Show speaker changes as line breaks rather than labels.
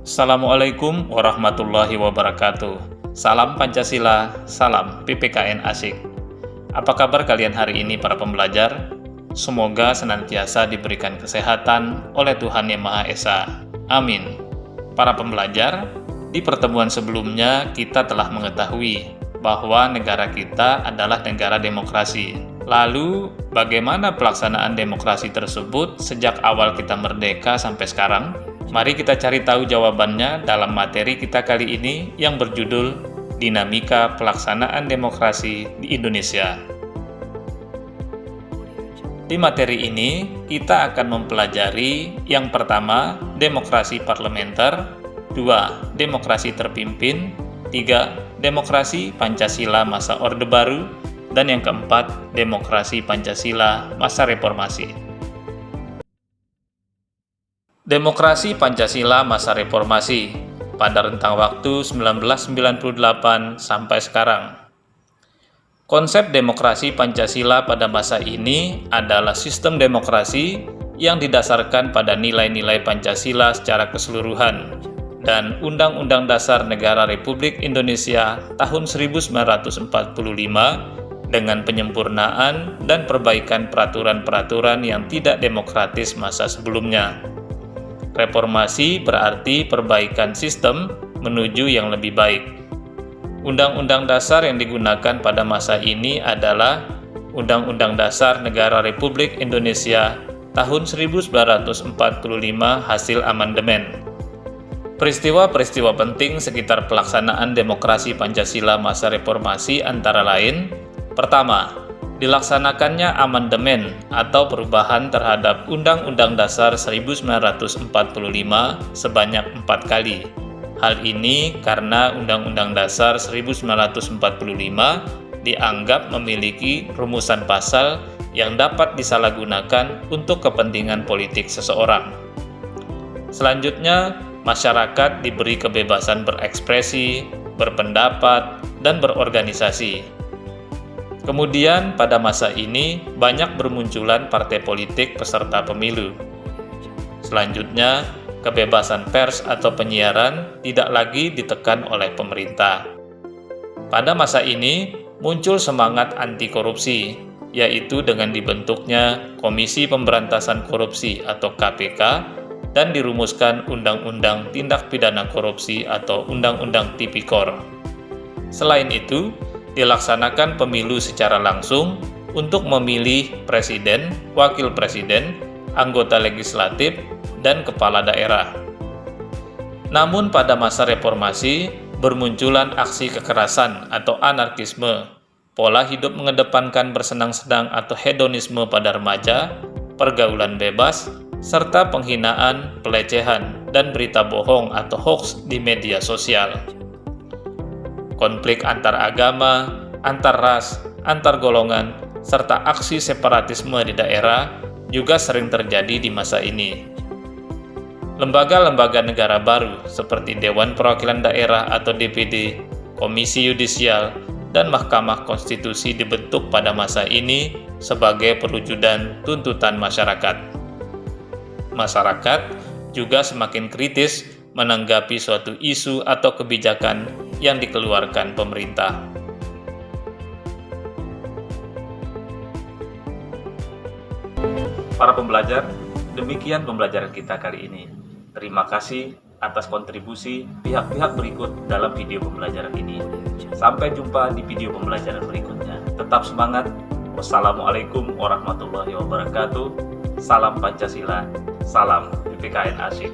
Assalamualaikum warahmatullahi wabarakatuh. Salam Pancasila, salam PPKN Asik. Apa kabar kalian hari ini para pembelajar? Semoga senantiasa diberikan kesehatan oleh Tuhan Yang Maha Esa. Amin. Para pembelajar, di pertemuan sebelumnya kita telah mengetahui bahwa negara kita adalah negara demokrasi. Lalu, bagaimana pelaksanaan demokrasi tersebut sejak awal kita merdeka sampai sekarang? Mari kita cari tahu jawabannya dalam materi kita kali ini yang berjudul Dinamika Pelaksanaan Demokrasi di Indonesia. Di materi ini, kita akan mempelajari yang pertama, demokrasi parlementer, 2. Demokrasi terpimpin, 3. Demokrasi Pancasila masa Orde Baru, dan yang keempat, demokrasi Pancasila masa Reformasi. Demokrasi Pancasila masa Reformasi pada rentang waktu 1998 sampai sekarang. Konsep demokrasi Pancasila pada masa ini adalah sistem demokrasi yang didasarkan pada nilai-nilai Pancasila secara keseluruhan dan Undang-Undang Dasar Negara Republik Indonesia tahun 1945 dengan penyempurnaan dan perbaikan peraturan-peraturan yang tidak demokratis masa sebelumnya. Reformasi berarti perbaikan sistem menuju yang lebih baik. Undang-undang dasar yang digunakan pada masa ini adalah Undang-Undang Dasar Negara Republik Indonesia tahun 1945 hasil amandemen. Peristiwa-peristiwa penting sekitar pelaksanaan demokrasi Pancasila masa reformasi antara lain: pertama, dilaksanakannya amandemen atau perubahan terhadap Undang-Undang Dasar 1945 sebanyak 4 kali. Hal ini karena Undang-Undang Dasar 1945 dianggap memiliki rumusan pasal yang dapat disalahgunakan untuk kepentingan politik seseorang. Selanjutnya, masyarakat diberi kebebasan berekspresi, berpendapat, dan berorganisasi. Kemudian pada masa ini banyak bermunculan partai politik peserta pemilu. Selanjutnya, kebebasan pers atau penyiaran tidak lagi ditekan oleh pemerintah. Pada masa ini muncul semangat anti korupsi, yaitu dengan dibentuknya Komisi Pemberantasan Korupsi atau KPK dan dirumuskan Undang-Undang Tindak Pidana Korupsi atau Undang-Undang Tipikor. Selain itu, dilaksanakan pemilu secara langsung untuk memilih presiden, wakil presiden, anggota legislatif, dan kepala daerah. Namun pada masa reformasi, bermunculan aksi kekerasan atau anarkisme, pola hidup mengedepankan bersenang-senang atau hedonisme pada remaja, pergaulan bebas, serta penghinaan, pelecehan, dan berita bohong atau hoax di media sosial. Konflik antar agama, antar ras, antar golongan, serta aksi separatisme di daerah juga sering terjadi di masa ini. Lembaga-lembaga negara baru seperti Dewan Perwakilan Daerah atau DPD, Komisi Yudisial, dan Mahkamah Konstitusi dibentuk pada masa ini sebagai perwujudan tuntutan masyarakat. Masyarakat juga semakin kritis menanggapi suatu isu atau kebijakan yang dikeluarkan pemerintah. Para pembelajar, demikian pembelajaran kita kali ini. Terima kasih atas kontribusi pihak-pihak berikut dalam video pembelajaran ini. Sampai jumpa di video pembelajaran berikutnya. Tetap semangat. Wassalamualaikum warahmatullahi wabarakatuh. Salam Pancasila, salam PPKN Asik.